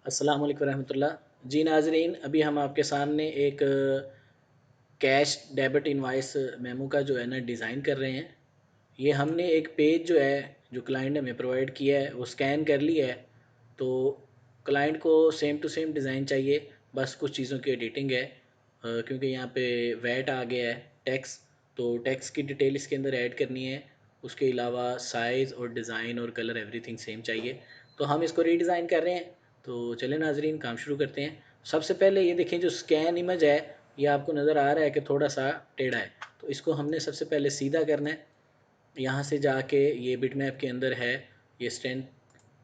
अस्सलाम वालेकुम रहमतुल्लाह जी नाजरीन। अभी हम आपके सामने एक कैश डेबिट इनवाइस मेमो का जो है ना डिज़ाइन कर रहे हैं। ये हमने एक पेज जो है जो क्लाइंट ने हमें प्रोवाइड किया है वो स्कैन कर लिया है। तो क्लाइंट को सेम टू सेम डिज़ाइन चाहिए, बस कुछ चीज़ों की एडिटिंग है। क्योंकि यहाँ पे वैट आ गया है, टैक्स। तो टैक्स की डिटेल इसके अंदर ऐड करनी है। उसके अलावा साइज़ और डिज़ाइन और कलर एवरीथिंग सेम चाहिए। तो हम इसको रीडिज़ाइन कर रहे हैं। तो चले नाजरीन, काम शुरू करते हैं। सबसे पहले ये देखें, जो स्कैन इमेज है ये आपको नज़र आ रहा है कि थोड़ा सा टेढ़ा है। तो इसको हमने सबसे पहले सीधा करना है। यहाँ से जाके ये बिट मैप के अंदर है, ये स्ट्रेंथ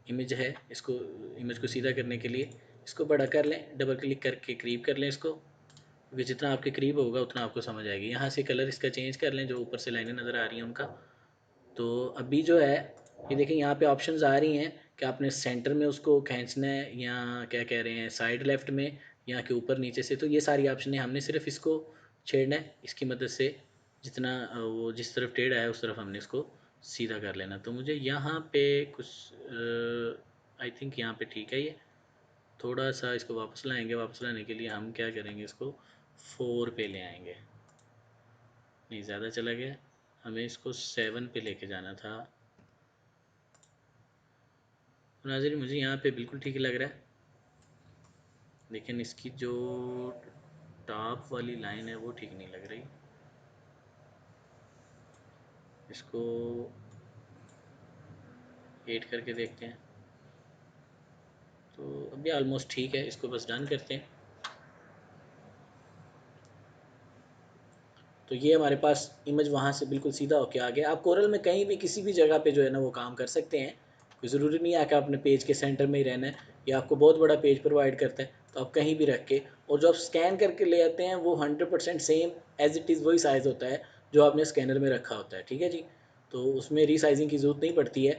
इमेज है। इसको इमेज को सीधा करने के लिए इसको बड़ा कर लें, डबल क्लिक करके करीब कर लें इसको, क्योंकि जितना आपके करीब होगा उतना आपको समझ आएगी। यहाँ से कलर इसका चेंज कर लें, जो ऊपर से लाइनें नज़र आ रही हैं उनका। तो अभी जो है ये देखें, यहाँ पे ऑप्शंस आ रही हैं कि आपने सेंटर में उसको खींचना है या क्या कह रहे हैं साइड लेफ़्ट में, या के ऊपर नीचे से। तो ये सारी ऑप्शन है, हमने सिर्फ इसको छेड़ना है इसकी मदद से। जितना वो जिस तरफ टेढ़ा है उस तरफ हमने इसको सीधा कर लेना। तो मुझे यहाँ पे कुछ आई थिंक यहाँ पे ठीक है। ये थोड़ा सा इसको वापस लाएंगे। वापस लाने के लिए हम क्या करेंगे, इसको 4 पे ले आएंगे। नहीं, ज़्यादा चला गया, हमें इसको 7 पे लेके जाना था। नाज़रीन, मुझे यहाँ पे बिल्कुल ठीक लग रहा है, लेकिन इसकी जो टॉप वाली लाइन है वो ठीक नहीं लग रही। इसको 8 करके देखते हैं। तो अभी ऑलमोस्ट ठीक है, इसको बस डन करते हैं। तो ये हमारे पास इमेज वहाँ से बिल्कुल सीधा होके आ गया। आप कोरल में कहीं भी किसी भी जगह पे जो है ना वो काम कर सकते हैं। कोई ज़रूरी नहीं है कि आपने पेज के सेंटर में ही रहना है, या आपको बहुत बड़ा पेज प्रोवाइड करता है तो आप कहीं भी रख के, और जो आप स्कैन करके ले आते हैं वो 100% सेम एज इट इज़ वही साइज़ होता है जो आपने स्कैनर में रखा होता है। ठीक है जी। तो उसमें रीसाइजिंग की ज़रूरत नहीं पड़ती है।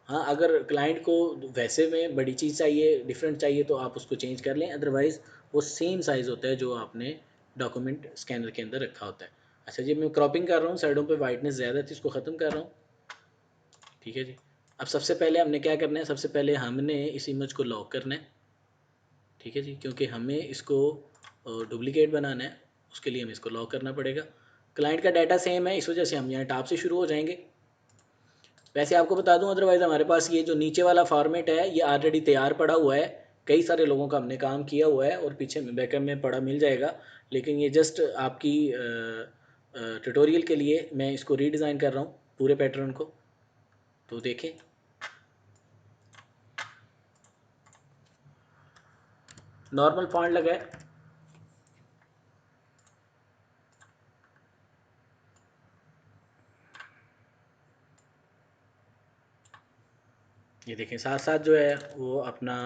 हाँ, अगर क्लाइंट को वैसे में बड़ी चीज़ चाहिए, डिफरेंट चाहिए, तो आप उसको चेंज कर लें। अदरवाइज़ वो सेम साइज़ होता है जो आपने डॉक्यूमेंट स्कैनर के अंदर रखा होता है। अच्छा जी, मैं क्रॉपिंग कर रहा हूँ, साइडों पे वाइटनेस ज़्यादा थी, इसको ख़त्म कर रहा हूँ। ठीक है जी। अब सबसे पहले हमने क्या करना है, सबसे पहले हमने इस इमेज को लॉक करना है। ठीक है जी, क्योंकि हमें इसको डुप्लीकेट बनाना है, उसके लिए हमें इसको लॉक करना पड़ेगा। क्लाइंट का डाटा सेम है, इस वजह से हम यहाँ टॉप से शुरू हो जाएंगे। वैसे आपको बता दूं, अदरवाइज़ हमारे पास ये जो नीचे वाला फॉर्मेट है ये ऑलरेडी तैयार पड़ा हुआ है। कई सारे लोगों का हमने काम किया हुआ है और पीछे में बैकअप में पड़ा मिल जाएगा। लेकिन ये जस्ट आपकी ट्यूटोरियल के लिए मैं इसको रीडिज़ाइन कर रहा हूँ पूरे पैटर्न को। तो देखें, नॉर्मल फॉन्ट लगा है। ये देखें, साथ साथ जो है वो अपना,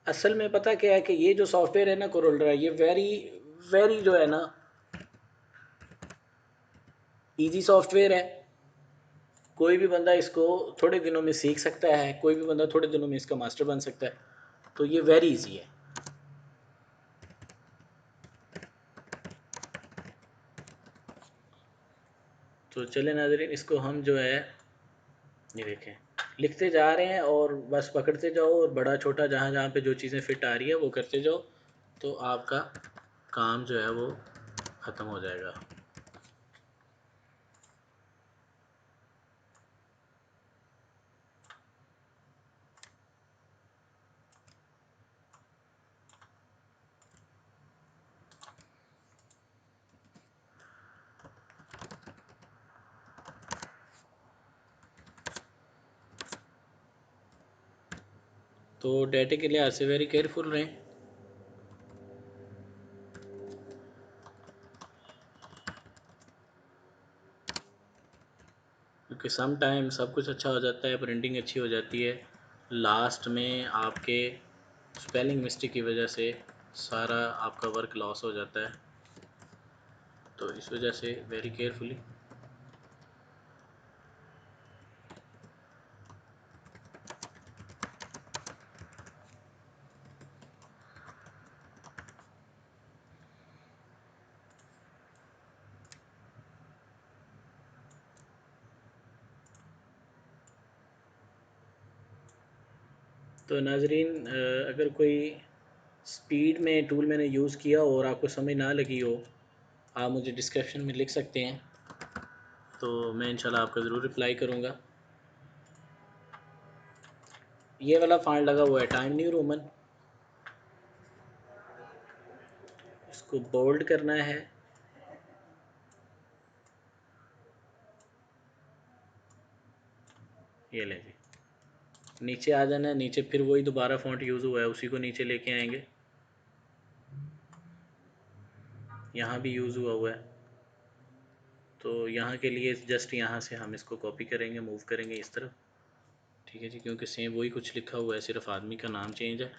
असल में पता क्या है कि ये जो सॉफ्टवेयर है ना कोरोल्ड्रा, ये वेरी वेरी जो है ना इजी सॉफ्टवेयर है। कोई भी बंदा इसको थोड़े दिनों में सीख सकता है, कोई भी बंदा थोड़े दिनों में इसका मास्टर बन सकता है। तो ये वेरी इजी है। तो चले नाजरीन, इसको हम जो है ये देखें लिखते जा रहे हैं और बस पकड़ते जाओ, और बड़ा छोटा जहाँ जहाँ पे जो चीज़ें फिट आ रही है वो करते जाओ, तो आपका काम जो है वो ख़त्म हो जाएगा। तो डाटे के लिहाज से वेरी केयरफुल रहें। क्योंकि सम टाइम सब कुछ अच्छा हो जाता है, प्रिंटिंग अच्छी हो जाती है, लास्ट में आपके स्पेलिंग मिस्टेक की वजह से सारा आपका वर्क लॉस हो जाता है। तो इस वजह से वेरी केयरफुली। तो नाजरीन, अगर कोई स्पीड में टूल मैंने यूज़ किया हो और आपको समझ ना लगी हो, आप मुझे डिस्क्रिप्शन में लिख सकते हैं, तो मैं इंशाल्लाह आपका ज़रूर रिप्लाई करूँगा। ये वाला फॉन्ट लगा हुआ है टाइम न्यू रोमन, इसको बोल्ड करना है। ये ले जी, नीचे आ जाना है। नीचे फिर वही दोबारा फॉन्ट यूज़ हुआ है, उसी को नीचे लेके आएंगे। यहाँ भी यूज़ हुआ है, तो यहाँ के लिए जस्ट यहाँ से हम इसको कॉपी करेंगे, मूव करेंगे इस तरफ। ठीक है जी, क्योंकि सेम वही कुछ लिखा हुआ है, सिर्फ आदमी का नाम चेंज है।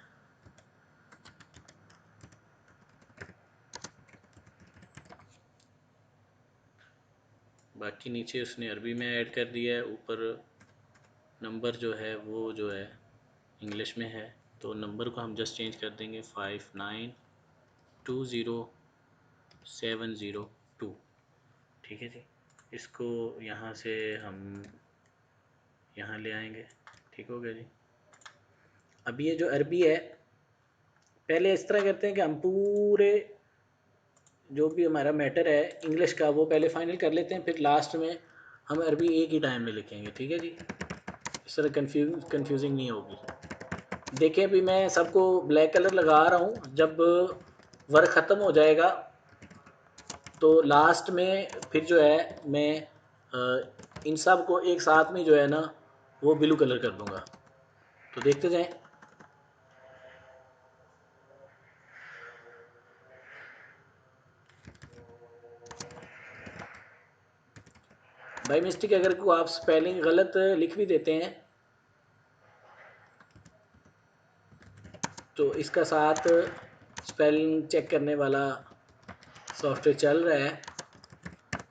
बाकी नीचे उसने अरबी में ऐड कर दिया है। ऊपर नंबर जो है वो जो है इंग्लिश में है, तो नंबर को हम जस्ट चेंज कर देंगे 5920702। ठीक है जी, इसको यहाँ से हम यहाँ ले आएंगे। ठीक हो गया जी। अब ये जो अरबी है, पहले इस तरह करते हैं कि हम पूरे जो भी हमारा मैटर है इंग्लिश का वो पहले फाइनल कर लेते हैं, फिर लास्ट में हम अरबी एक ही टाइम में लिखेंगे। ठीक है जी, इस तरह कंफ्यूजिंग नहीं होगी। देखिए अभी मैं सबको ब्लैक कलर लगा रहा हूँ, जब वर्क ख़त्म हो जाएगा तो लास्ट में फिर जो है मैं इन सब को एक साथ में जो है ना वो ब्लू कलर कर दूँगा। तो देखते जाएं। बाई मिस्टेक अगर को आप स्पेलिंग गलत लिख भी देते हैं तो इसका साथ स्पेलिंग चेक करने वाला सॉफ्टवेयर चल रहा है,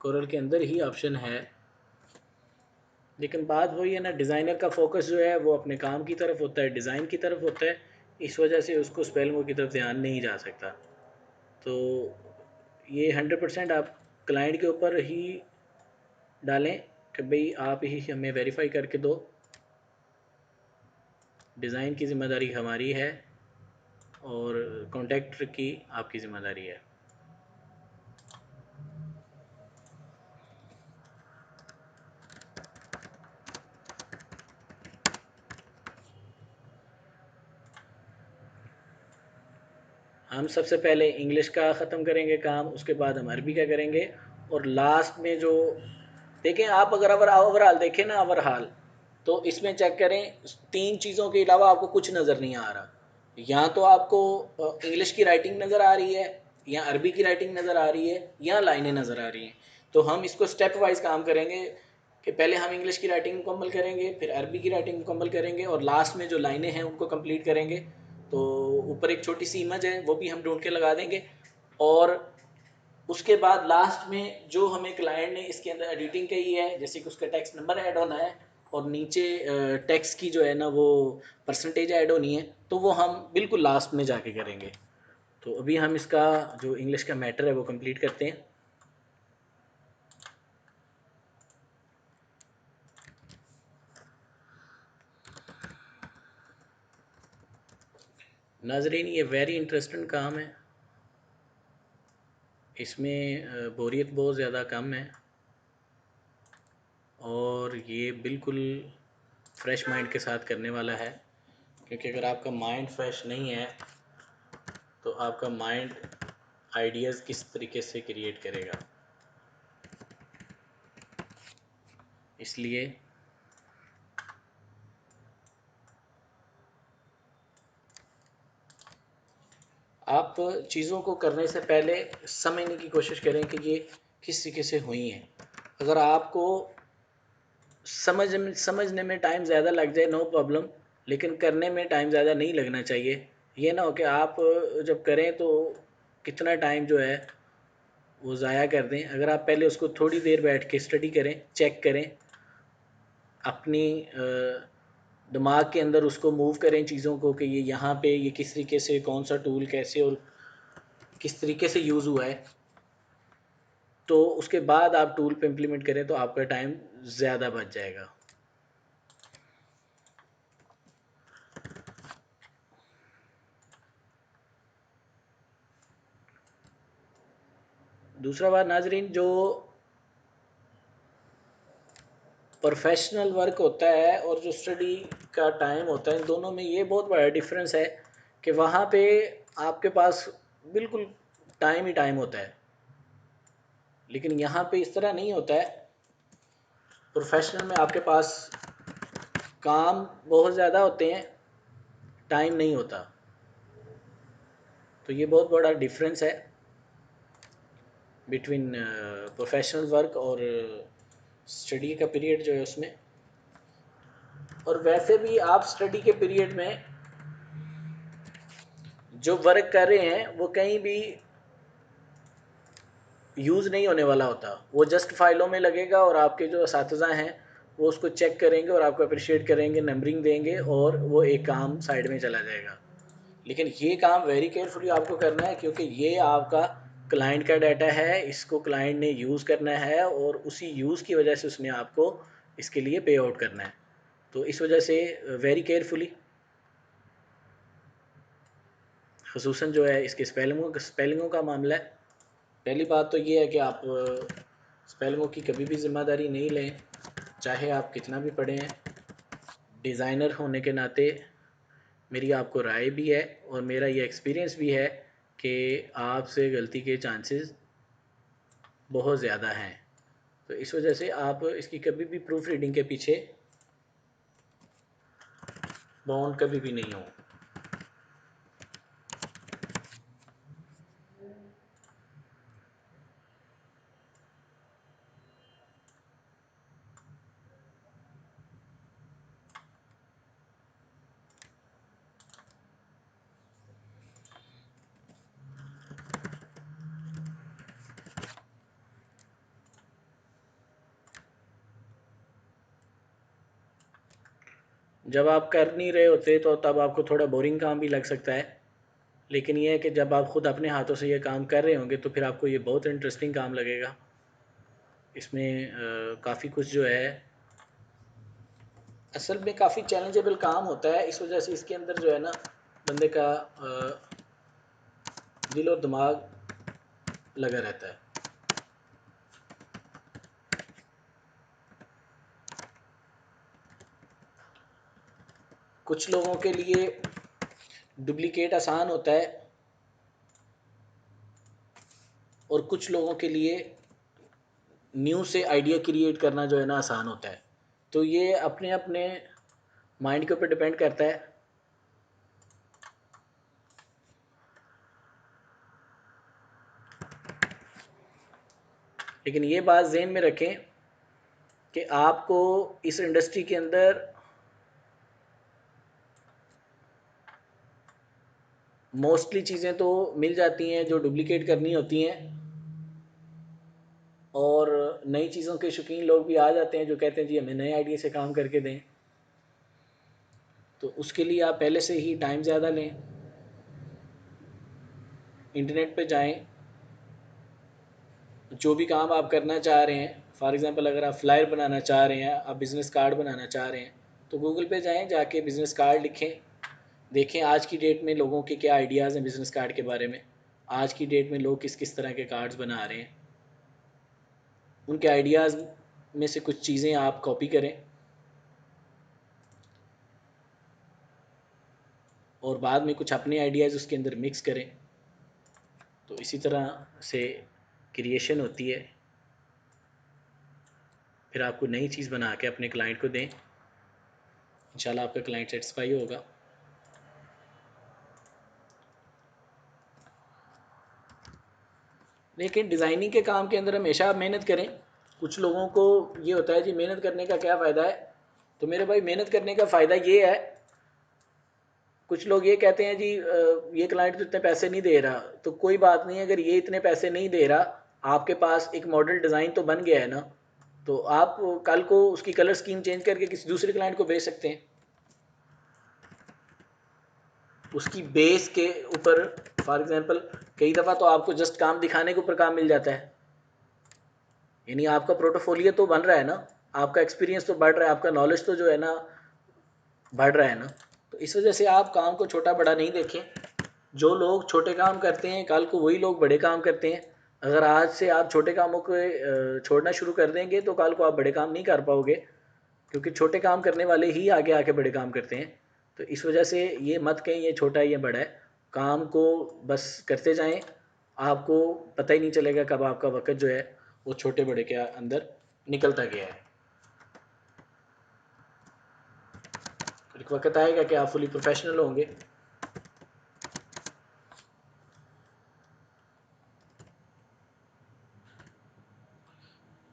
कोरल के अंदर ही ऑप्शन है। लेकिन बात वही है ना, डिज़ाइनर का फोकस जो है वो अपने काम की तरफ होता है, डिज़ाइन की तरफ होता है, इस वजह से उसको स्पेलिंगों की तरफ ध्यान नहीं जा सकता। तो ये 100% आप क्लाइंट के ऊपर ही डालें कि भाई आप ही हमें वेरीफाई करके दो, डिज़ाइन की ज़िम्मेदारी हमारी है और कॉन्ट्रैक्टर की आपकी ज़िम्मेदारी है। हम सबसे पहले इंग्लिश का ख़त्म करेंगे काम, उसके बाद हम अरबी का करेंगे, और लास्ट में जो देखें आप, अगर ओवरऑल देखें ना ओवरऑल, तो इसमें चेक करें तीन चीज़ों के अलावा आपको कुछ नज़र नहीं आ रहा। या तो आपको इंग्लिश की राइटिंग नज़र आ रही है, या अरबी की राइटिंग नज़र आ रही है, या लाइनें नज़र आ रही हैं। तो हम इसको स्टेप वाइज काम करेंगे कि पहले हम इंग्लिश की राइटिंग मुकम्मल करेंगे, फिर अरबी की राइटिंग मुकम्मल करेंगे, और लास्ट में जो लाइनें हैं उनको कंप्लीट करेंगे। तो ऊपर एक छोटी सी इमेज है वो भी हम ढूंढ के लगा देंगे, और उसके बाद लास्ट में जो हमें क्लाइंट ने इसके अंदर एडिटिंग कही है, जैसे कि उसका टैक्स नंबर ऐड होना है और नीचे टैक्स की जो है ना वो परसेंटेज ऐड होनी है, तो वो हम बिल्कुल लास्ट में जाके करेंगे। तो अभी हम इसका जो इंग्लिश का मैटर है वो कंप्लीट करते हैं। नाजरीन, ये वेरी इंटरेस्टिंग काम है, इसमें बोरियत बहुत ज़्यादा कम है, और ये बिल्कुल फ्रेश माइंड के साथ करने वाला है। क्योंकि अगर आपका माइंड फ्रेश नहीं है तो आपका माइंड आइडियाज़ किस तरीके से क्रिएट करेगा। इसलिए आप चीज़ों को करने से पहले समझने की कोशिश करें कि ये किस तरीके से हुई हैं। अगर आपको समझने में टाइम ज़्यादा लग जाए नो प्रॉब्लम, लेकिन करने में टाइम ज़्यादा नहीं लगना चाहिए। ये ना हो कि आप जब करें तो कितना टाइम जो है वो ज़ाया कर दें। अगर आप पहले उसको थोड़ी देर बैठ के स्टडी करें, चेक करें, अपनी दिमाग के अंदर उसको मूव करें चीज़ों को कि ये यहाँ पे ये किस तरीके से, कौन सा टूल कैसे और किस तरीके से यूज़ हुआ है, तो उसके बाद आप टूल पे इम्प्लीमेंट करें तो आपका टाइम ज़्यादा बच जाएगा। दूसरा बात नाजरीन, जो प्रोफेशनल वर्क होता है और जो स्टडी का टाइम होता है, इन दोनों में ये बहुत बड़ा डिफरेंस है कि वहाँ पे आपके पास बिल्कुल टाइम ही टाइम होता है, लेकिन यहाँ पे इस तरह नहीं होता है। प्रोफेशनल में आपके पास काम बहुत ज़्यादा होते हैं, टाइम नहीं होता। तो ये बहुत बड़ा डिफरेंस है बिटवीन प्रोफेशनल वर्क और स्टडी का पीरियड जो है उसमें। और वैसे भी आप स्टडी के पीरियड में जो वर्क कर रहे हैं वो कहीं भी यूज़ नहीं होने वाला होता, वो जस्ट फाइलों में लगेगा और आपके जो असातिज़ा हैं वो उसको चेक करेंगे और आपको अप्रिशिएट करेंगे, नंबरिंग देंगे और वो एक काम साइड में चला जाएगा। लेकिन ये काम वेरी केयरफुली आपको करना है, क्योंकि ये आपका क्लाइंट का डाटा है, इसको क्लाइंट ने यूज़ करना है और उसी यूज़ की वजह से उसने आपको इसके लिए पे आउट करना है। तो इस वजह से वेरी केयरफुली, ख़ुसूसन जो है इसके स्पेलिंगों का मामला है। पहली बात तो ये है कि आप स्पेलिंगों की कभी भी ज़िम्मेदारी नहीं लें, चाहे आप कितना भी पढ़ें हैं। डिज़ाइनर होने के नाते मेरी आपको राय भी है और मेरा ये एक्सपीरियंस भी है कि आपसे गलती के चांसेस बहुत ज़्यादा हैं। तो इस वजह से आप इसकी कभी भी प्रूफ रीडिंग के पीछे बाउंड कभी भी नहीं हो। जब आप कर नहीं रहे होते तो तब आपको थोड़ा बोरिंग काम भी लग सकता है, लेकिन यह है कि जब आप ख़ुद अपने हाथों से ये काम कर रहे होंगे तो फिर आपको ये बहुत इंटरेस्टिंग काम लगेगा। इसमें काफ़ी कुछ जो है असल में काफ़ी चैलेंजेबल काम होता है। इस वजह से इसके अंदर जो है ना बंदे का दिल और दिमाग लगा रहता है। कुछ लोगों के लिए डुप्लिकेट आसान होता है और कुछ लोगों के लिए न्यू से आइडिया क्रिएट करना जो है ना आसान होता है। तो ये अपने अपने माइंड के ऊपर डिपेंड करता है। लेकिन ये बात ज़हन में रखें कि आपको इस इंडस्ट्री के अंदर मोस्टली चीज़ें तो मिल जाती हैं जो डुप्लिकेट करनी होती हैं, और नई चीज़ों के शौकीन लोग भी आ जाते हैं जो कहते हैं जी हमें नए आइडिया से काम करके दें। तो उसके लिए आप पहले से ही टाइम ज़्यादा लें, इंटरनेट पे जाएं, जो भी काम आप करना चाह रहे हैं, फॉर एग्ज़ाम्पल अगर आप फ्लायर बनाना चाह रहे हैं, आप बिज़नेस कार्ड बनाना चाह रहे हैं, तो गूगल पे जाएं, जाके बिज़नेस कार्ड लिखें, देखें आज की डेट में लोगों के क्या आइडियाज़ हैं बिज़नेस कार्ड के बारे में, आज की डेट में लोग किस किस तरह के कार्ड्स बना रहे हैं। उनके आइडियाज़ में से कुछ चीज़ें आप कॉपी करें और बाद में कुछ अपने आइडियाज़ उसके अंदर मिक्स करें। तो इसी तरह से क्रिएशन होती है। फिर आपको नई चीज़ बना के अपने क्लाइंट को दें, इंशाल्लाह आपका क्लाइंट सेटिस्फाई होगा। लेकिन डिज़ाइनिंग के काम के अंदर हमेशा आप मेहनत करें। कुछ लोगों को ये होता है जी मेहनत करने का क्या फ़ायदा है, तो मेरे भाई मेहनत करने का फ़ायदा ये है, कुछ लोग ये कहते हैं जी ये क्लाइंट तो इतने पैसे नहीं दे रहा, तो कोई बात नहीं, अगर ये इतने पैसे नहीं दे रहा, आपके पास एक मॉडल डिज़ाइन तो बन गया है ना, तो आप कल को उसकी कलर स्कीम चेंज करके किसी दूसरे क्लाइंट को भेज सकते हैं। उसकी बेस के ऊपर फॉर एग्जांपल कई दफ़ा तो आपको जस्ट काम दिखाने के ऊपर काम मिल जाता है, यानी आपका पोर्टफोलियो तो बन रहा है ना, आपका एक्सपीरियंस तो बढ़ रहा है, आपका नॉलेज तो जो है ना बढ़ रहा है ना। तो इस वजह से आप काम को छोटा बड़ा नहीं देखें। जो लोग छोटे काम करते हैं कल को वही लोग बड़े काम करते हैं। अगर आज से आप छोटे कामों को छोड़ना शुरू कर देंगे तो कल को आप बड़े काम नहीं कर पाओगे, क्योंकि छोटे काम करने वाले ही आगे आके बड़े काम करते हैं। तो इस वजह से ये मत कहें ये छोटा है ये बड़ा है, काम को बस करते जाएं, आपको पता ही नहीं चलेगा कब आपका वक्त जो है वो छोटे बड़े के अंदर निकलता गया है। एक वक्त आएगा कि आप फुली प्रोफेशनल होंगे।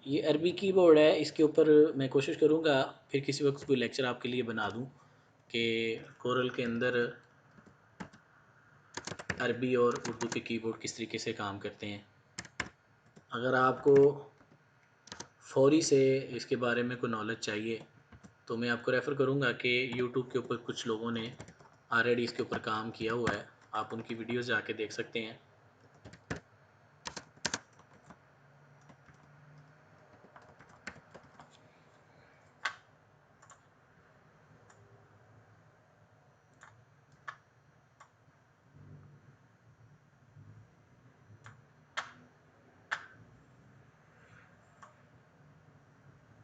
ये अरबी कीबोर्ड है, इसके ऊपर मैं कोशिश करूँगा फिर किसी वक्त कोई लेक्चर आपके लिए बना दूँ कि कोरल के अंदर अरबी और उर्दू के कीबोर्ड किस तरीके से काम करते हैं। अगर आपको फौरी से इसके बारे में कोई नॉलेज चाहिए तो मैं आपको रेफ़र करूँगा कि यूट्यूब के ऊपर कुछ लोगों ने ऑलरेडी इसके ऊपर काम किया हुआ है, आप उनकी वीडियोज़ जाके देख सकते हैं।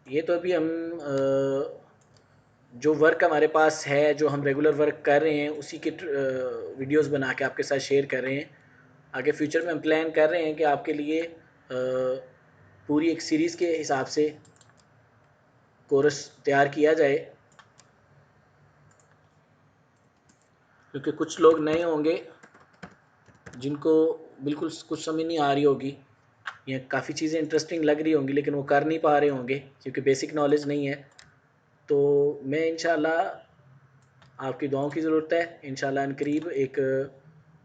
ये तो अभी हम जो वर्क हमारे पास है, जो हम रेगुलर वर्क कर रहे हैं उसी के वीडियोस बना के आपके साथ शेयर कर रहे हैं। आगे फ्यूचर में हम प्लान कर रहे हैं कि आपके लिए पूरी एक सीरीज़ के हिसाब से कोर्स तैयार किया जाए, क्योंकि कुछ लोग नए होंगे जिनको बिल्कुल कुछ समझ नहीं आ रही होगी या काफ़ी चीज़ें इंटरेस्टिंग लग रही होंगी लेकिन वो कर नहीं पा रहे होंगे क्योंकि बेसिक नॉलेज नहीं है। तो मैं इंशाल्लाह आपकी दुआओं की ज़रूरत है, इंशाल्लाह अनकरीब एक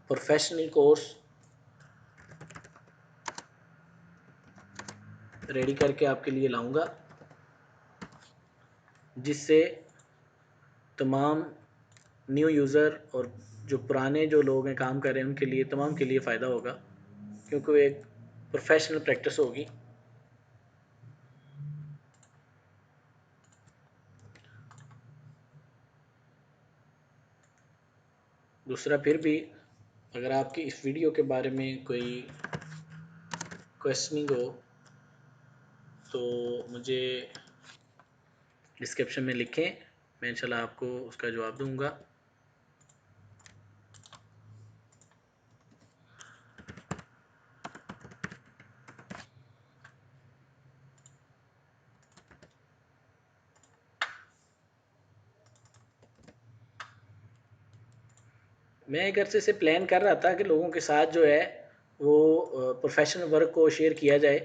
प्रोफेशनल कोर्स रेडी करके आपके लिए लाऊंगा, जिससे तमाम न्यू यूज़र और जो पुराने जो लोग हैं काम कर रहे हैं उनके लिए, तमाम के लिए फ़ायदा होगा, क्योंकि वो एक प्रोफेशनल प्रैक्टिस होगी। दूसरा, फिर भी अगर आपकी इस वीडियो के बारे में कोई क्वेश्चनिंग हो तो मुझे डिस्क्रिप्शन में लिखें, मैं इंशाल्लाह आपको उसका जवाब दूंगा। मैं एक अरसे से प्लान कर रहा था कि लोगों के साथ जो है वो प्रोफेशनल वर्क को शेयर किया जाए,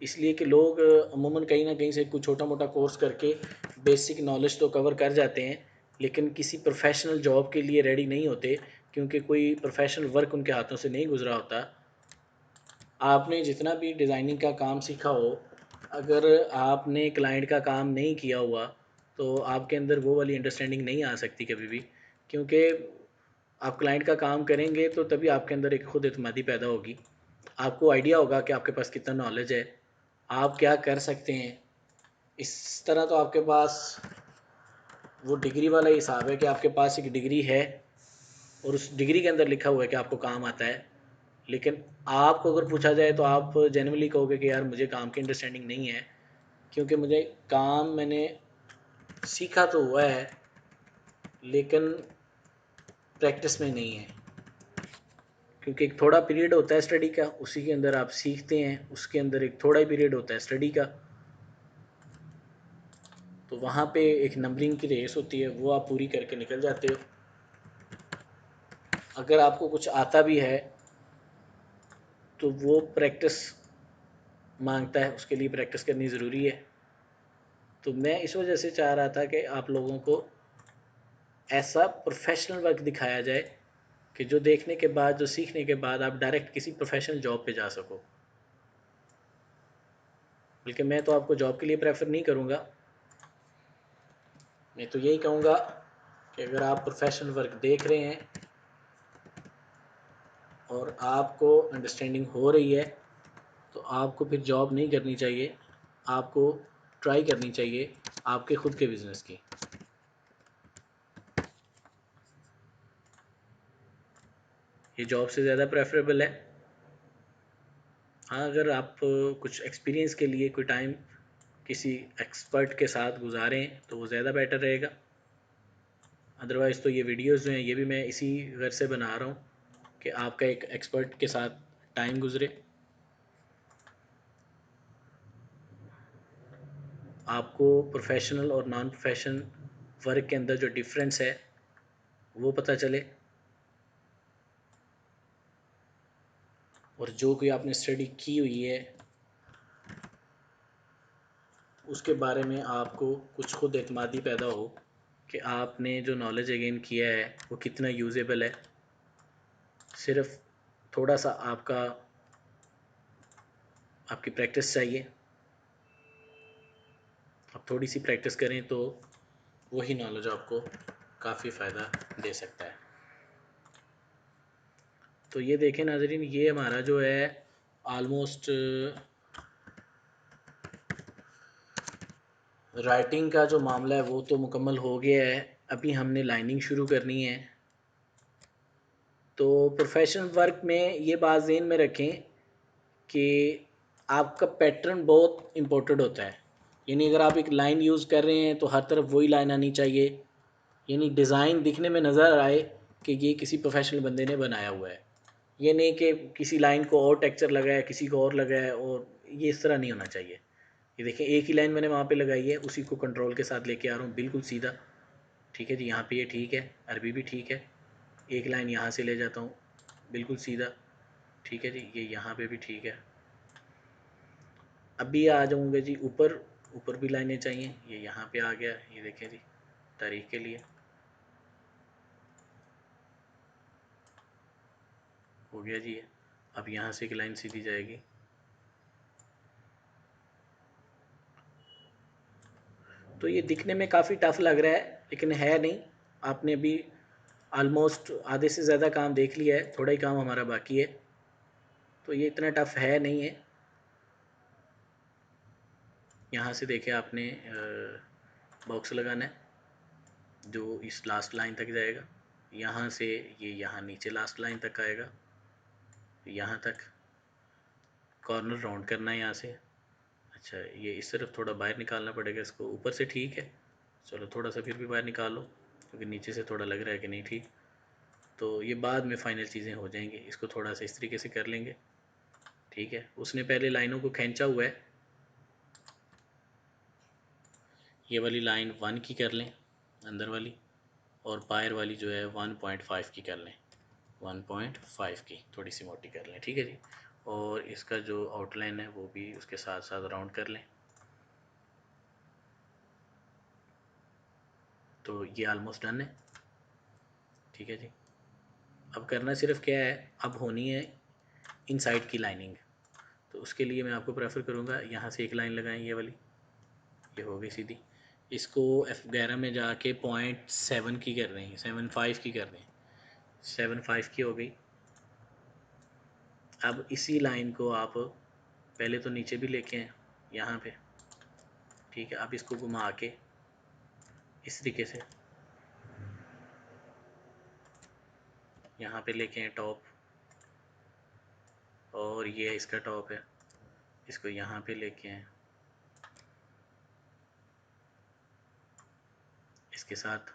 इसलिए कि लोग अमूमन कहीं ना कहीं से कुछ छोटा मोटा कोर्स करके बेसिक नॉलेज तो कवर कर जाते हैं, लेकिन किसी प्रोफेशनल जॉब के लिए रेडी नहीं होते, क्योंकि कोई प्रोफेशनल वर्क उनके हाथों से नहीं गुजरा होता। आपने जितना भी डिज़ाइनिंग का काम सीखा हो, अगर आपने क्लाइंट का काम नहीं किया हुआ तो आपके अंदर वो वाली अंडरस्टैंडिंग नहीं आ सकती कभी भी, क्योंकि आप क्लाइंट का काम करेंगे तो तभी आपके अंदर एक खुद एतमादी पैदा होगी। आपको आइडिया होगा कि आपके पास कितना नॉलेज है, आप क्या कर सकते हैं। इस तरह तो आपके पास वो डिग्री वाला हिसाब है कि आपके पास एक डिग्री है और उस डिग्री के अंदर लिखा हुआ है कि आपको काम आता है, लेकिन आपको अगर पूछा जाए तो आप जेन्युइनली कहोगे कि यार मुझे काम की अंडरस्टैंडिंग नहीं है, क्योंकि मुझे काम मैंने सीखा तो हुआ है लेकिन प्रैक्टिस में नहीं है। क्योंकि एक थोड़ा पीरियड होता है स्टडी का, उसी के अंदर आप सीखते हैं, उसके अंदर एक थोड़ा ही पीरियड होता है स्टडी का, तो वहाँ पे एक नंबरिंग की रेस होती है, वो आप पूरी करके निकल जाते हो। अगर आपको कुछ आता भी है तो वो प्रैक्टिस मांगता है, उसके लिए प्रैक्टिस करनी ज़रूरी है। तो मैं इस वजह से चाह रहा था कि आप लोगों को ऐसा प्रोफेशनल वर्क दिखाया जाए कि जो देखने के बाद, जो सीखने के बाद आप डायरेक्ट किसी प्रोफेशनल जॉब पे जा सको। बल्कि मैं तो आपको जॉब के लिए प्रेफर नहीं करूँगा, मैं तो यही कहूँगा कि अगर आप प्रोफेशनल वर्क देख रहे हैं और आपको अंडरस्टैंडिंग हो रही है तो आपको फिर जॉब नहीं करनी चाहिए, आपको ट्राई करनी चाहिए आपके ख़ुद के बिज़नेस की। ये जॉब से ज़्यादा प्रेफरेबल है। हाँ, अगर आप कुछ एक्सपीरियंस के लिए कोई टाइम किसी एक्सपर्ट के साथ गुजारें तो वो ज़्यादा बेटर रहेगा। अदरवाइज़ तो ये वीडियोस जो हैं ये भी मैं इसी घर से बना रहा हूँ कि आपका एक एक्सपर्ट के साथ टाइम गुजरे, आपको प्रोफेशनल और नॉन प्रोफेशनल वर्क के अंदर जो डिफरेंस है वो पता चले, और जो कोई आपने स्टडी की हुई है उसके बारे में आपको कुछ खुद एतमादी पैदा हो कि आपने जो नॉलेज गेन किया है वो कितना यूजेबल है। सिर्फ थोड़ा सा आपकी प्रैक्टिस चाहिए। आप थोड़ी सी प्रैक्टिस करें तो वही नॉलेज आपको काफ़ी फ़ायदा दे सकता है। तो ये देखें नाज़रीन, ये हमारा जो है आलमोस्ट राइटिंग का जो मामला है वो तो मुकम्मल हो गया है। अभी हमने लाइनिंग शुरू करनी है। तो प्रोफेशनल वर्क में ये बात ज़हन में रखें कि आपका पैटर्न बहुत इम्पोर्टेंट होता है। यानी अगर आप एक लाइन यूज़ कर रहे हैं तो हर तरफ वही लाइन आनी चाहिए। यानी डिज़ाइन दिखने में नज़र आए कि ये किसी प्रोफेशनल बंदे ने बनाया हुआ है। ये नहीं कि किसी लाइन को और टेक्सचर लगाया, किसी को और लगाया, और ये इस तरह नहीं होना चाहिए। ये देखिए, एक ही लाइन मैंने वहाँ पे लगाई है, उसी को कंट्रोल के साथ लेके आ रहा हूँ बिल्कुल सीधा। ठीक है जी, यहाँ पे ये ठीक है, अरबी भी ठीक है। एक लाइन यहाँ से ले जाता हूँ बिल्कुल सीधा। ठीक है जी, ये यहाँ पे भी ठीक है। अभी आ जाऊँगा जी ऊपर, ऊपर भी लाइनें चाहिए। ये यहाँ पे आ गया, ये देखें जी, तारीख के लिए हो गया जी ये। अब यहाँ से एक लाइन सीधी जाएगी। तो ये दिखने में काफ़ी टफ लग रहा है लेकिन है नहीं। आपने अभी ऑलमोस्ट आधे से ज़्यादा काम देख लिया है, थोड़ा ही काम हमारा बाकी है। तो ये इतना टफ है नहीं है। यहाँ से देखे आपने बॉक्स लगाना है जो इस लास्ट लाइन तक जाएगा। यहाँ से ये यहाँ नीचे लास्ट लाइन तक आएगा, यहाँ तक कॉर्नर राउंड करना है यहाँ से। अच्छा, ये इस तरफ थोड़ा बाहर निकालना पड़ेगा इसको, ऊपर से ठीक है। चलो थोड़ा सा फिर भी बाहर निकालो क्योंकि नीचे से थोड़ा लग रहा है कि नहीं ठीक। तो ये बाद में फाइनल चीज़ें हो जाएंगी, इसको थोड़ा सा इस तरीके से कर लेंगे। ठीक है, उसने पहले लाइनों को खींचा हुआ है। ये वाली लाइन 1 की कर लें अंदर वाली, और बाहर वाली जो है 1.5 की कर लें। 1.5 की थोड़ी सी मोटी कर लें। ठीक है जी, और इसका जो आउटलाइन है वो भी उसके साथ साथ राउंड कर लें। तो ये ऑलमोस्ट डन है। ठीक है जी, अब करना सिर्फ क्या है, अब होनी है इनसाइड की लाइनिंग। तो उसके लिए मैं आपको प्रेफर करूँगा यहाँ से एक लाइन लगाएं, ये वाली, ये हो गई सीधी। इसको F11 में जाके 0.7 की कर दें, 7.5 की कर दें। 7.5 की हो गई। अब इसी लाइन को आप पहले तो नीचे भी लेके आए यहाँ पे। ठीक है, अब इसको घुमा के इस तरीके से यहाँ पे लेके आए टॉप, और ये इसका टॉप है, इसको यहाँ पे लेके आए इसके साथ,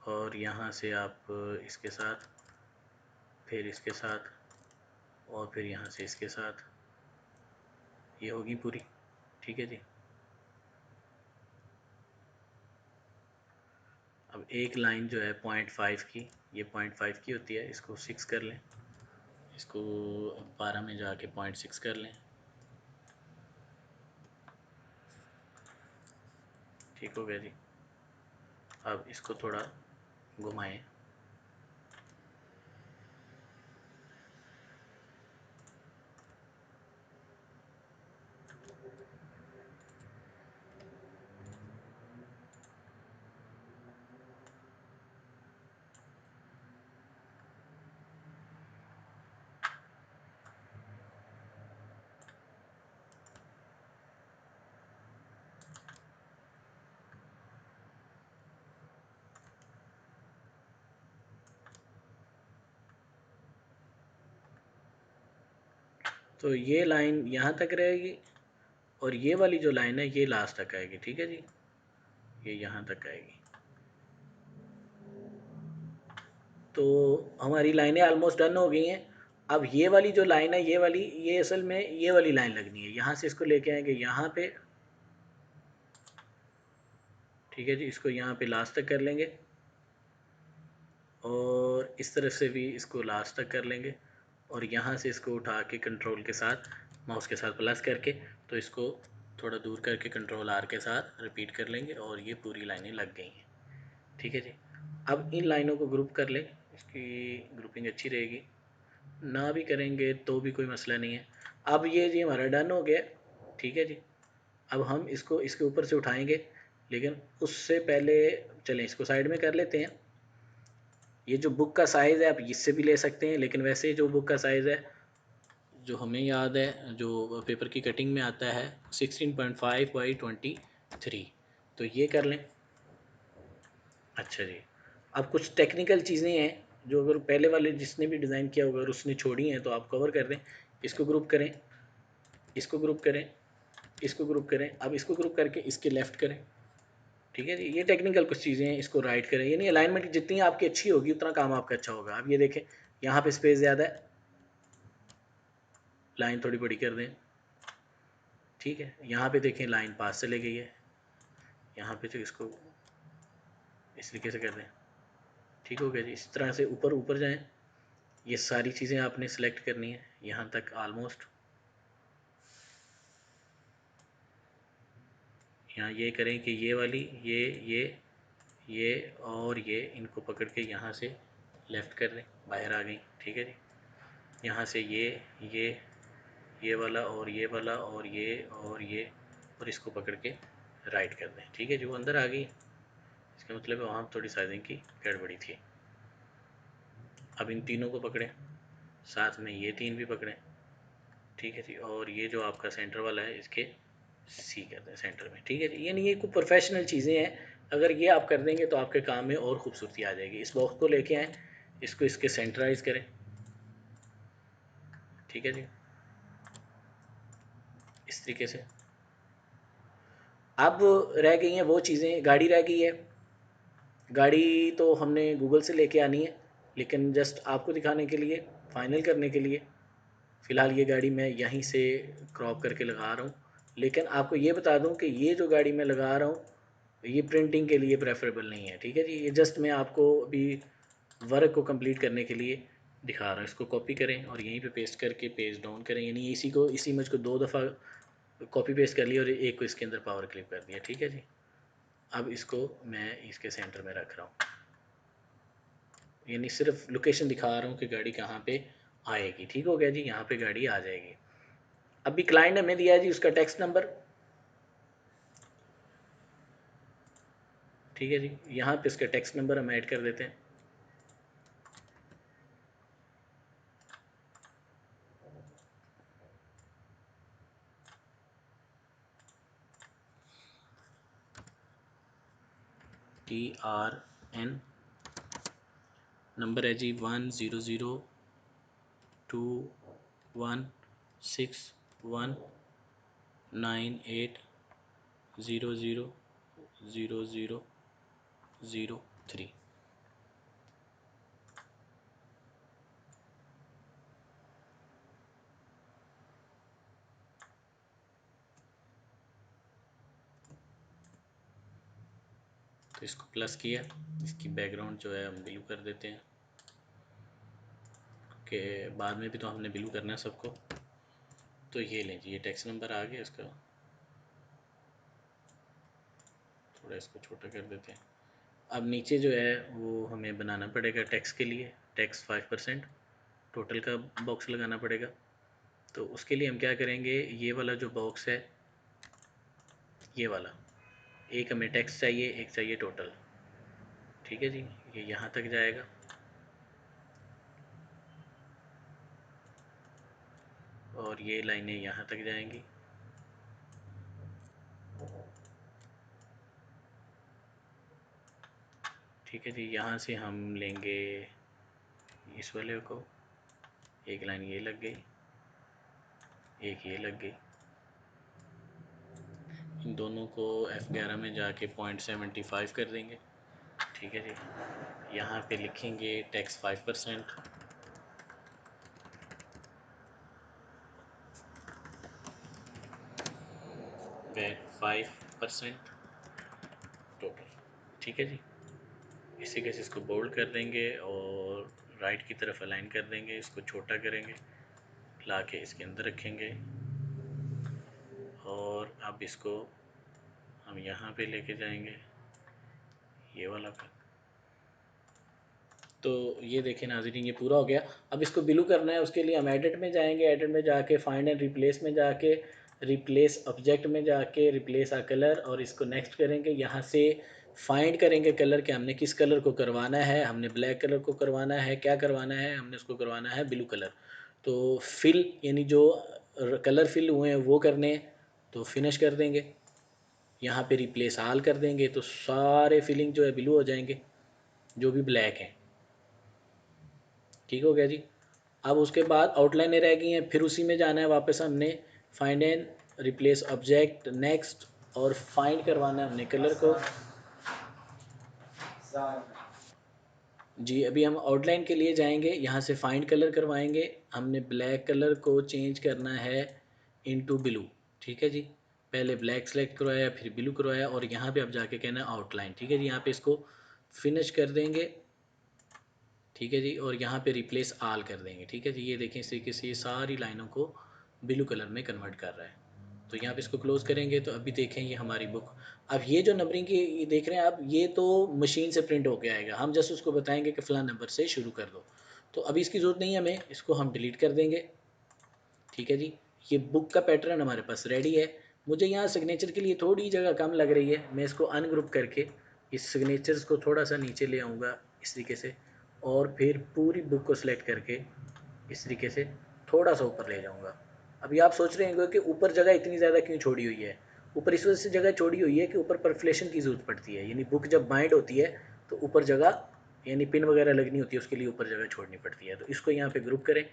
और यहाँ से आप इसके साथ, फिर इसके साथ, और फिर यहाँ से इसके साथ। ये होगी पूरी। ठीक है जी, अब एक लाइन जो है 0.5 की, ये 0.5 की होती है, इसको 6 कर लें। इसको 12 में जाके 0.6 कर लें। ठीक हो गया जी। अब इसको थोड़ा घुमाएं। तो ये लाइन यहाँ तक रहेगी और ये वाली जो लाइन है ये लास्ट तक आएगी, ठीक है जी, ये यहाँ तक आएगी। तो हमारी लाइनें ऑलमोस्ट डन हो गई हैं। अब ये वाली जो लाइन है, ये वाली, ये असल में ये वाली लाइन लगनी है, यहाँ से इसको लेके आएंगे यहाँ पे, ठीक है जी, इसको यहाँ पे लास्ट तक कर लेंगे और इस तरफ से भी इसको लास्ट तक कर लेंगे और यहाँ से इसको उठा के कंट्रोल के साथ, माउस के साथ प्लस करके, तो इसको थोड़ा दूर करके कंट्रोल आर के साथ रिपीट कर लेंगे और ये पूरी लाइनें लग गई हैं, ठीक है जी। अब इन लाइनों को ग्रुप कर लें, इसकी ग्रुपिंग अच्छी रहेगी, ना भी करेंगे तो भी कोई मसला नहीं है। अब ये जी हमारा डन हो गया, ठीक है जी। अब हम इसको इसके ऊपर से उठाएंगे, लेकिन उससे पहले चलें इसको साइड में कर लेते हैं। ये जो बुक का साइज़ है आप इससे भी ले सकते हैं, लेकिन वैसे जो बुक का साइज़ है जो हमें याद है, जो पेपर की कटिंग में आता है 16.5 बाई 23, तो ये कर लें। अच्छा जी, अब कुछ टेक्निकल चीज़ें हैं जो अगर पहले वाले जिसने भी डिज़ाइन किया होगा अगर उसने छोड़ी हैं तो आप कवर कर दें। इसको ग्रुप करें, इसको ग्रुप करें, इसको ग्रुप करें, अब इसको ग्रुप करके इसके लेफ़्ट करें, ठीक है जी। ये टेक्निकल कुछ चीज़ें हैं, इसको राइट करें, यानी अलाइनमेंट जितनी आपकी अच्छी होगी उतना काम आपका अच्छा होगा। अब ये देखें यहाँ पे स्पेस ज़्यादा है, लाइन थोड़ी बड़ी कर दें, ठीक है। यहाँ पे देखें लाइन पास चले गई है, यहाँ पे तो इसको इस तरीके से कर दें, ठीक हो गया जी। इस तरह से ऊपर ऊपर जाएं, ये सारी चीज़ें आपने सेलेक्ट करनी है यहाँ तक ऑलमोस्ट। यहाँ ये करें कि ये वाली, ये और ये इनको पकड़ के यहाँ से लेफ़्ट कर दें, बाहर आ गई, ठीक है जी। यहाँ से ये वाला और ये वाला और ये और ये और इसको पकड़ के राइट कर दें, ठीक है जी, वो अंदर आ गई। इसका मतलब है वहाँ थोड़ी साइजिंग की गड़बड़ी थी। अब इन तीनों को पकड़ें, साथ में ये तीन भी पकड़ें, ठीक है जी, और ये जो आपका सेंटर वाला है इसके सी कर दें सेंटर में, ठीक है जी। यानी ये कुछ प्रोफेशनल चीज़ें हैं, अगर ये आप कर देंगे तो आपके काम में और खूबसूरती आ जाएगी। इस बॉक्स को लेके आएँ, इसको इसके सेंटराइज करें, ठीक है जी, इस तरीके से। अब रह गई हैं वो चीज़ें, गाड़ी रह गई है। गाड़ी तो हमने गूगल से लेके आनी है, लेकिन जस्ट आपको दिखाने के लिए, फाइनल करने के लिए फ़िलहाल ये गाड़ी मैं यहीं से क्रॉप करके लगा रहा हूँ। लेकिन आपको ये बता दूँ कि ये जो गाड़ी मैं लगा रहा हूँ ये प्रिंटिंग के लिए प्रेफरेबल नहीं है, ठीक है जी। ये जस्ट मैं आपको अभी वर्क को कंप्लीट करने के लिए दिखा रहा हूँ। इसको कॉपी करें और यहीं पे पेस्ट करके पेज डाउन करें, यानी इसी इमेज को 2 दफ़ा कॉपी पेस्ट कर लिया और एक को इसके अंदर पावर क्लिप कर दिया, ठीक है जी। अब इसको मैं इसके सेंटर में रख रहा हूँ, यानी सिर्फ लोकेशन दिखा रहा हूँ कि गाड़ी कहाँ पे आएगी, ठीक हो गया जी। यहाँ पे गाड़ी आ जाएगी। अभी क्लाइंट हमें दिया है जी उसका टेक्स्ट नंबर, ठीक है जी। यहाँ पे इसका टेक्स्ट नंबर हम ऐड कर देते हैं, TRN, नंबर है जी 1002161198000003। तो इसको प्लस किया, इसकी बैकग्राउंड जो है हम ब्लू कर देते हैं कि बाद में भी तो हमने ब्लू करना है सबको। तो ये लें जी, ये टेक्स्ट नंबर आ गया इसका, थोड़ा इसको छोटा कर देते हैं। अब नीचे जो है वो हमें बनाना पड़ेगा टैक्स के लिए, टैक्स 5% टोटल का बॉक्स लगाना पड़ेगा। तो उसके लिए हम क्या करेंगे, ये वाला जो बॉक्स है, ये वाला, एक हमें टैक्स चाहिए, एक चाहिए टोटल, ठीक है जी। ये यहाँ तक जाएगा और ये लाइनें यहाँ तक जाएंगी, ठीक है जी। यहाँ से हम लेंगे इस वाले को, एक लाइन ये लग गई, एक ये लग गई। इन दोनों को F11 में जाके 0.75 कर देंगे। ठीक है जी। यहाँ पे लिखेंगे टैक्स 5%, वैट 5% टोटल। ठीक है जी। इसी कैसे इसको बोल्ड कर देंगे और राइट की तरफ अलाइन कर देंगे, इसको छोटा करेंगे, ला के इसके अंदर रखेंगे और अब इसको हम यहाँ पे लेके जाएंगे, ये वाला पे। तो ये देखें नाज़रीन, ये पूरा हो गया। अब इसको बिलू करना है, उसके लिए हम एडिट में जाएंगे, एडिट में जाके फाइंड एंड रिप्लेस में जाके रिप्लेस ऑब्जेक्ट में जाके रिप्लेस आ कलर, और इसको नेक्स्ट करेंगे। यहाँ से फाइंड करेंगे कलर के हमने किस कलर को करवाना है। हमने ब्लैक कलर को करवाना है, क्या करवाना है हमने, उसको करवाना है ब्लू कलर। तो फिल यानी जो कलर फिल हुए हैं वो करने, तो फिनिश कर देंगे। यहाँ पे रिप्लेस आल कर देंगे तो सारे फिलिंग जो है ब्लू हो जाएंगे, जो भी ब्लैक हैं। ठीक हो गया जी। अब उसके बाद आउटलाइनें रह गई हैं, फिर उसी में जाना है वापस हमने, find and replace object next, और फाइंड करवाना है हमने कलर को। जी अभी हम आउटलाइन के लिए जाएंगे, यहाँ से फाइंड कलर करवाएंगे। हमने ब्लैक कलर को चेंज करना है इनटू ब्लू। ठीक है जी। पहले ब्लैक सेलेक्ट करवाया, फिर ब्लू करवाया, और यहाँ पे अब जाके कहना है आउटलाइन। ठीक है जी। यहाँ पे इसको फिनिश कर देंगे। ठीक है जी। और यहाँ पे रिप्लेस आल कर देंगे। ठीक है जी। ये देखें इस तरीके से ये सारी लाइनों को ब्लू कलर में कन्वर्ट कर रहा है। तो यहाँ पे इसको क्लोज़ करेंगे तो अभी देखें ये हमारी बुक। अब ये जो नंबरिंग की ये देख रहे हैं आप, ये तो मशीन से प्रिंट होके आएगा, हम जस्ट उसको बताएंगे कि फ़लाँ नंबर से शुरू कर दो। तो अभी इसकी ज़रूरत नहीं है हमें, इसको हम डिलीट कर देंगे। ठीक है जी। ये बुक का पैटर्न हमारे पास रेडी है। मुझे यहाँ सिग्नेचर के लिए थोड़ी जगह कम लग रही है, मैं इसको अनग्रुप करके इस सिग्नेचर्स को थोड़ा सा नीचे ले आऊँगा इस तरीके से, और फिर पूरी बुक को सिलेक्ट करके इस तरीके से थोड़ा सा ऊपर ले जाऊँगा। अभी आप सोच रहे होंगे कि ऊपर जगह इतनी ज़्यादा क्यों छोड़ी हुई है। ऊपर इस वजह से जगह छोड़ी हुई है कि ऊपर परफलेशन की ज़रूरत पड़ती है, यानी बुक जब बाइंड होती है तो ऊपर जगह यानी पिन वगैरह लगनी होती है, उसके लिए ऊपर जगह छोड़नी पड़ती है। तो इसको यहाँ पे ग्रुप करें,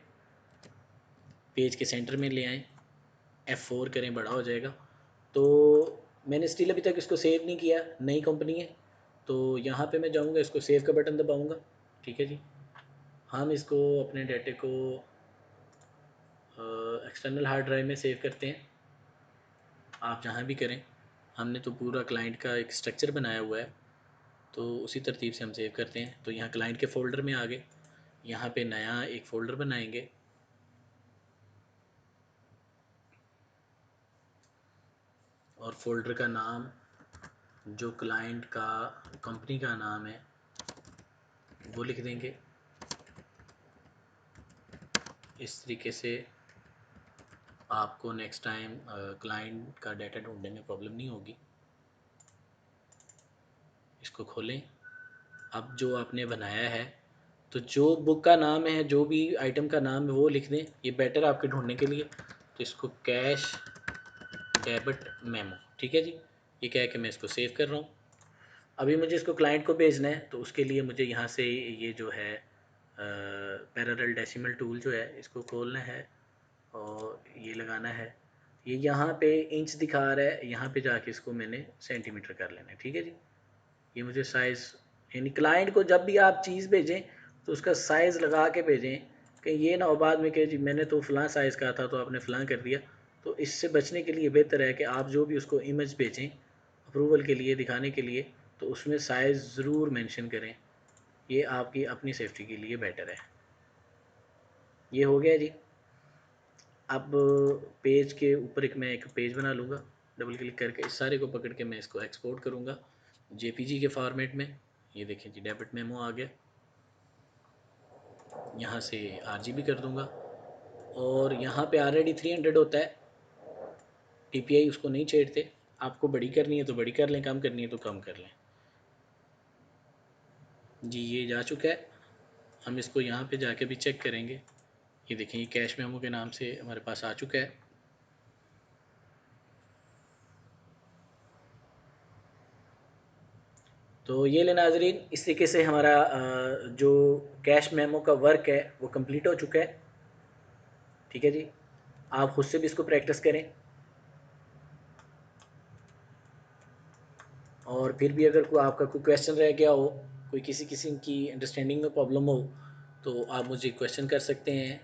पेज के सेंटर में ले आएँ, F4 करें, बड़ा हो जाएगा। तो मैंने स्टिल अभी तक इसको सेव नहीं किया, नई कंपनी है। तो यहाँ पे मैं जाऊँगा, इसको सेव का बटन दबाऊँगा। ठीक है जी। हम इसको अपने डाटे को एक्सटर्नल हार्ड ड्राइव में सेव करते हैं, आप जहाँ भी करें। हमने तो पूरा क्लाइंट का एक स्ट्रक्चर बनाया हुआ है, तो उसी तरतीब से हम सेव करते हैं। तो यहाँ क्लाइंट के फ़ोल्डर में आ गए, यहाँ पे नया एक फ़ोल्डर बनाएंगे, और फोल्डर का नाम जो क्लाइंट का कंपनी का नाम है वो लिख देंगे। इस तरीके से आपको नेक्स्ट टाइम क्लाइंट का डाटा ढूंढने में प्रॉब्लम नहीं होगी। इसको खोलें। अब जो आपने बनाया है, तो जो बुक का नाम है, जो भी आइटम का नाम है वो लिख दें, ये बेटर आपके ढूंढने के लिए। तो इसको कैश डेबिट मेमो। ठीक है जी। ये क्या है कि मैं इसको सेव कर रहा हूँ। अभी मुझे इसको क्लाइंट को भेजना है, तो उसके लिए मुझे यहाँ से ये जो है पैरेलल डेसिमल टूल जो है इसको खोलना है और ये लगाना है। ये यहाँ पे इंच दिखा रहा है, यहाँ पे जाके इसको मैंने सेंटीमीटर कर लेना है। ठीक है जी। ये मुझे साइज़, यानी क्लाइंट को जब भी आप चीज़ भेजें तो उसका साइज़ लगा के भेजें, कि ये ना हो बाद में कि जी मैंने तो फ़लाँ साइज़ का था तो आपने फ़लाँ कर दिया। तो इससे बचने के लिए बेहतर है कि आप जो भी उसको इमेज भेजें अप्रूवल के लिए, दिखाने के लिए, तो उसमें साइज़ ज़रूर मेंशन करें। ये आपकी अपनी सेफ्टी के लिए बेटर है। ये हो गया जी। अब पेज के ऊपर मैं एक पेज बना लूँगा, डबल क्लिक करके इस सारे को पकड़ के मैं इसको एक्सपोर्ट करूँगा जेपीजी के फॉर्मेट में। ये देखें जी, डेबिट मेमो आ गया। यहाँ से आरजीबी कर दूँगा, और यहाँ पे ऑलरेडी 300 होता है टीपीआई, उसको नहीं छेड़ते। आपको बड़ी करनी है तो बड़ी कर लें, कम करनी है तो कम कर लें। जी ये जा चुका है। हम इसको यहाँ पे जाके भी चेक करेंगे। ये देखें, ये कैश मेमो के नाम से हमारे पास आ चुका है। तो ये ले नाजरीन, इस तरीके से हमारा जो कैश मेमो का वर्क है वो कंप्लीट हो चुका है। ठीक है जी। आप खुद से भी इसको प्रैक्टिस करें, और फिर भी अगर कोई आपका कोई क्वेश्चन रह गया हो, कोई किसी किस्म की अंडरस्टैंडिंग में प्रॉब्लम हो, तो आप मुझे क्वेश्चन कर सकते हैं,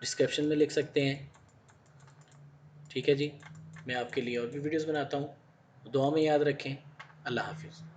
डिस्क्रिप्शन में लिख सकते हैं। ठीक है जी, मैं आपके लिए और भी वीडियोस बनाता हूँ। दुआ में याद रखें। अल्लाह हाफिज़।